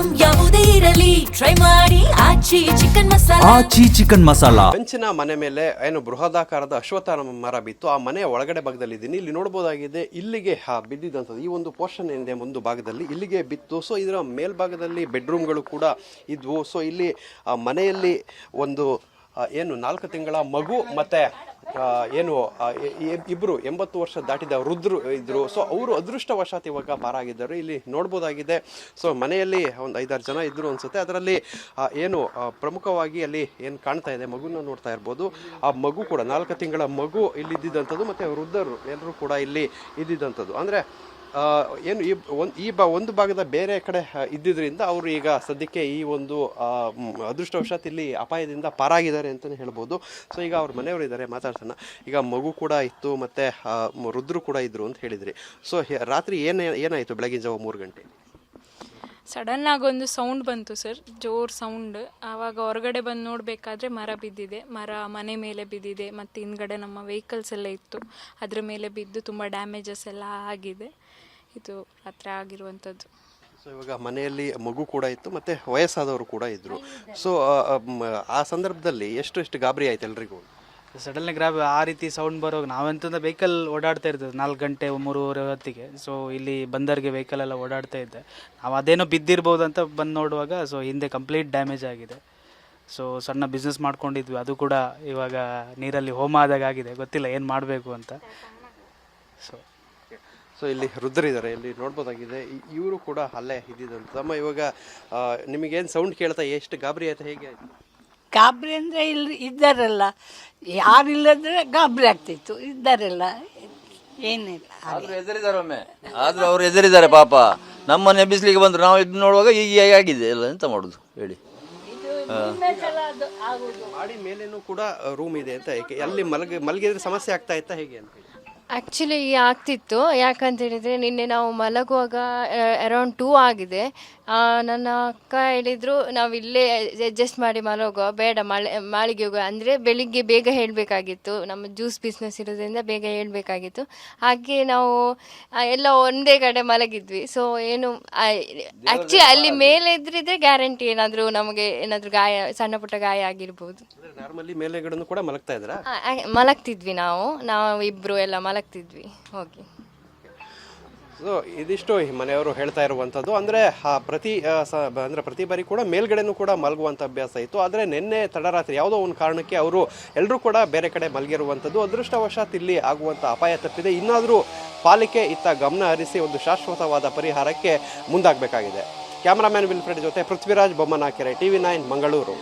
Item ಯಾವುದೇ ಇರಲಿ try ಮಾಡಿ ಆಚಿ ಚಿಕನ್ ಮಸಾಲಾ. ಹೆಂಚಿನ ಮನೆ ಮೇಲೆ ಏನು ಬೃಹದಾಕಾರದ ಅಶ್ವತ್ಥ ಮರ ಬಿತ್ತು. ಆ ಮನೆಯ ಒಳಗಡೆ ಭಾಗದಲ್ಲಿ ಇದ್ದೀನಿ. ಇಲ್ಲಿ ನೋಡಬಹುದಾಗಿದೆ, ಇಲ್ಲಿಗೆ ಬಿದ್ದಿದ್ದಂಥದ್ದು ಈ ಒಂದು ಪೋರ್ಷನ್ ಏನಿದೆ ಒಂದು ಭಾಗದಲ್ಲಿ ಇಲ್ಲಿಗೆ ಬಿತ್ತು. ಸೊ ಇದರ ಮೇಲ್ಭಾಗದಲ್ಲಿ ಬೆಡ್ರೂಮ್ಗಳು ಕೂಡ ಇದ್ವು. ಸೊ ಇಲ್ಲಿ ಮನೆಯಲ್ಲಿ ಒಂದು ಏನು 4 ತಿಂಗಳ ಮಗು ಮತ್ತೆ ಏನು ಇಬ್ಬರು 80 ವರ್ಷ ದಾಟಿದ ವೃದ್ಧರು ಇದ್ರು. ಸೊ ಅವರು ಅದೃಷ್ಟವಶಾತ್ ಇವಾಗ ಪಾರಾಗಿದ್ದಾರೆ. ಇಲ್ಲಿ ನೋಡ್ಬೋದಾಗಿದೆ. ಸೊ ಮನೆಯಲ್ಲಿ ಒಂದು 5-6 ಜನ ಇದ್ರು ಅನ್ಸುತ್ತೆ. ಅದರಲ್ಲಿ ಏನು ಪ್ರಮುಖವಾಗಿ ಅಲ್ಲಿ ಏನು ಕಾಣ್ತಾ ಇದೆ, ಮಗುನ ನೋಡ್ತಾ ಇರ್ಬೋದು. ಆ ಮಗು ಕೂಡ 4 ತಿಂಗಳ ಮಗು ಇಲ್ಲಿ ಇದ್ದಿದ್ದಂಥದ್ದು, ಮತ್ತೆ ವೃದ್ಧರು ಎಲ್ಲರೂ ಕೂಡ ಇಲ್ಲಿ ಇದ್ದಿದ್ದಂಥದ್ದು. ಅಂದರೆ ಏನು ಒಂದು ಭಾಗದ ಬೇರೆ ಕಡೆ ಇದ್ದಿದ್ದರಿಂದ ಅವರು ಈಗ ಸದ್ಯಕ್ಕೆ ಈ ಒಂದು ಅದೃಷ್ಟವಶಾತ್ ಇಲ್ಲಿ ಅಪಾಯದಿಂದ ಪಾರಾಗಿದ್ದಾರೆ ಅಂತಲೇ ಹೇಳ್ಬೋದು. ಸೊ ಈಗ ಅವ್ರ ಮನೆಯವರು ಇದ್ದಾರೆ, ಮಾತಾಡ್ಸೋಣ. ಈಗ ಮಗು ಕೂಡ ಇತ್ತು, ಮತ್ತು ವೃದ್ಧರು ಕೂಡ ಇದ್ರು ಅಂತ ಹೇಳಿದ್ರಿ. ಸೊ ರಾತ್ರಿ ಏನಾಯಿತು ಬೆಳಗಿನ ಜಾವ 3 ಗಂಟೆ? ಸಡನ್ ಆಗಿ ಒಂದು ಸೌಂಡ್ ಬಂತು ಸರ್, ಜೋರು ಸೌಂಡ್. ಆವಾಗ ಹೊರಗಡೆ ಬಂದು ನೋಡಬೇಕಾದ್ರೆ ಮರ ಬಿದ್ದಿದೆ, ಮನೆ ಮೇಲೆ ಬಿದ್ದಿದೆ. ಮತ್ತು ಹಿಂದ್ಗಡೆ ನಮ್ಮ ವೆಹಿಕಲ್ಸ್ ಎಲ್ಲ ಇತ್ತು, ಅದ್ರ ಮೇಲೆ ಬಿದ್ದು ತುಂಬ ಡ್ಯಾಮೇಜಸ್ ಎಲ್ಲ ಆಗಿದೆ. ಇದು ರಾತ್ರಿ ಆಗಿರುವಂಥದ್ದು. ಸೊ ಇವಾಗ ಮನೆಯಲ್ಲಿ ಮಗು ಕೂಡ ಇತ್ತು, ಮತ್ತು ವಯಸ್ಸಾದವರು ಕೂಡ ಇದ್ದರು. ಸೊ ಆ ಸಂದರ್ಭದಲ್ಲಿ ಎಷ್ಟು ಗಾಬರಿ ಆಯ್ತು ಎಲ್ರಿಗೂ? ಸಡನ್ಲಿ ಆ ರೀತಿ ಸೌಂಡ್ ಬರೋವಾಗ ನಾವಂತಂದ ವೆಹಿಕಲ್ ಓಡಾಡ್ತಾ ಇರ್ತದೆ 4 ಗಂಟೆ 3:30 ಹೊತ್ತಿಗೆ. ಸೊ ಇಲ್ಲಿ ಬಂದರ್ಗೆ ವೆಹಿಕಲ್ ಎಲ್ಲ ಓಡಾಡ್ತಾ ಇದ್ದೆ. ನಾವು ಅದೇನೋ ಬಿದ್ದಿರ್ಬೋದು ಅಂತ ಬಂದು ನೋಡುವಾಗ ಸೊ ಹಿಂದೆ ಕಂಪ್ಲೀಟ್ ಡ್ಯಾಮೇಜ್ ಆಗಿದೆ. ಸೊ ಸಣ್ಣ ಬಿಸ್ನೆಸ್ ಮಾಡ್ಕೊಂಡಿದ್ವಿ, ಅದು ಕೂಡ ಇವಾಗ ನೀರಲ್ಲಿ ಹೋಮ ಆದಾಗ ಆಗಿದೆ. ಗೊತ್ತಿಲ್ಲ ಏನು ಮಾಡಬೇಕು ಅಂತ. ಸೊ ಇಲ್ಲಿ ವೃದ್ಧರಿದ್ದಾರೆ, ಇಲ್ಲಿ ನೋಡ್ಬೋದಾಗಿದೆ. ಇವರು ಕೂಡ ಅಲ್ಲೇ ಇದ್ದಿದ್ದಂತ. ಅಮ್ಮ, ಇವಾಗ ನಿಮಗೇನು ಸೌಂಡ್ ಕೇಳ್ತಾ ಎಷ್ಟು ಗಾಬರಿ ಆಯ್ತಾ, ಹೇಗೆ ಆಯ್ತು? ಗಾಬರಿ ಅಂದರೆ ಇಲ್ಲಿ ಇದ್ದಾರಲ್ಲ, ಯಾರಿಲ್ಲದ್ರೆ ಗಾಬರಿ ಆಗ್ತಿತ್ತು. ಇದ್ದಾರಲ್ಲ ಏನಿಲ್ಲ. ಆದ್ರೂ ಎದುರಿದ್ದಾರೆ ಒಮ್ಮೆ, ಆದ್ರೂ ಅವ್ರು ಎದುರಿದ್ದಾರೆ ಪಾಪ. ನಮ್ಮನೆ ಬಿಸಿಲಿಗೆ ಬಂದ್ರು, ನಾವು ಇದು ನೋಡುವಾಗ ಈಗ ಆಗಿದೆ ಎಲ್ಲ. ಎಂತ ಮಾಡುದು ಹೇಳಿ? ಮಾಡಿ ಮೇಲೇನೂ ಕೂಡ ರೂಮ್ ಇದೆ ಅಂತ, ಅಲ್ಲಿ ಮಲಗಿದ್ರೆ ಸಮಸ್ಯೆ ಆಗ್ತಾ ಇತ್ತಾ ಹೇಗೆ ಅಂತ? ಆ್ಯಕ್ಚುಲಿ ಆಗ್ತಿತ್ತು. ಯಾಕಂತ ಹೇಳಿದರೆ ನಿನ್ನೆ ನಾವು ಮಲಗುವಾಗ ಅರೌಂಡ್ 2 ಆಗಿದೆ. ನನ್ನ ಅಕ್ಕ ಹೇಳಿದರು ನಾವು ಇಲ್ಲೇ ಅಡ್ಜಸ್ಟ್ ಮಾಡಿ ಮಲಗುವ, ಬೇಡ ಮಾಳಿಗೆ ಹೋಗುವ. ಅಂದರೆ ಬೆಳಿಗ್ಗೆ ಬೇಗ ಹೇಳಬೇಕಾಗಿತ್ತು, ನಮ್ಮ ಜ್ಯೂಸ್ ಬಿಸ್ನೆಸ್ ಇರೋದ್ರಿಂದ ಬೇಗ ಹೇಳಬೇಕಾಗಿತ್ತು. ಹಾಗೆ ನಾವು ಎಲ್ಲ ಒಂದೇ ಕಡೆ ಮಲಗಿದ್ವಿ. ಸೊ ಏನು ಆ್ಯಕ್ಚುಲಿ ಅಲ್ಲಿ ಮೇಲೆ ಇದ್ರಿದ್ರೆ ಗ್ಯಾರಂಟಿ ಏನಾದರೂ ನಮಗೆ ಏನಾದರೂ ಗಾಯ, ಸಣ್ಣ ಪುಟ್ಟ ಗಾಯ ಆಗಿರ್ಬೋದು. ನಾರ್ಮಲಿ ಮೇಲೆಗಡೆ ಕೂಡ ಮಲಗ್ತಾ ಇದ್ರಾ? ಮಲಗ್ತಿದ್ವಿ, ನಾವು ಇಬ್ಬರು ಎಲ್ಲ ಮಲಗ್ತಿದ್ವಿ ಹೋಗಿ. ಸೊ ಇದಿಷ್ಟು ಮನೆಯವರು ಹೇಳ್ತಾ ಇರುವಂಥದ್ದು. ಅಂದರೆ ಪ್ರತಿ ಬಾರಿ ಕೂಡ ಮೇಲ್ಗಡೆನೂ ಕೂಡ ಮಲಗುವಂಥ ಅಭ್ಯಾಸ ಇತ್ತು. ಆದರೆ ನಿನ್ನೆ ತಡರಾತ್ರಿ ಯಾವುದೋ ಒಂದು ಕಾರಣಕ್ಕೆ ಅವರು ಎಲ್ಲರೂ ಕೂಡ ಬೇರೆ ಕಡೆ ಮಲಗಿರುವಂಥದ್ದು. ಅದೃಷ್ಟವಶಾತ್ ಇಲ್ಲಿ ಆಗುವಂಥ ಅಪಾಯ ತಪ್ಪಿದೆ. ಇನ್ನಾದರೂ ಪಾಲಿಕೆ ಇತ್ತ ಗಮನ ಹರಿಸಿ ಒಂದು ಶಾಶ್ವತವಾದ ಪರಿಹಾರಕ್ಕೆ ಮುಂದಾಗಬೇಕಾಗಿದೆ. ಕ್ಯಾಮರಾಮ್ಯಾನ್ ವಿಲ್ಫ್ರೆಡ್ ಜೊತೆ ಪೃಥ್ವಿರಾಜ್ ಬೊಮ್ಮನಾಕೆರೆ, TV9 ಮಂಗಳೂರು.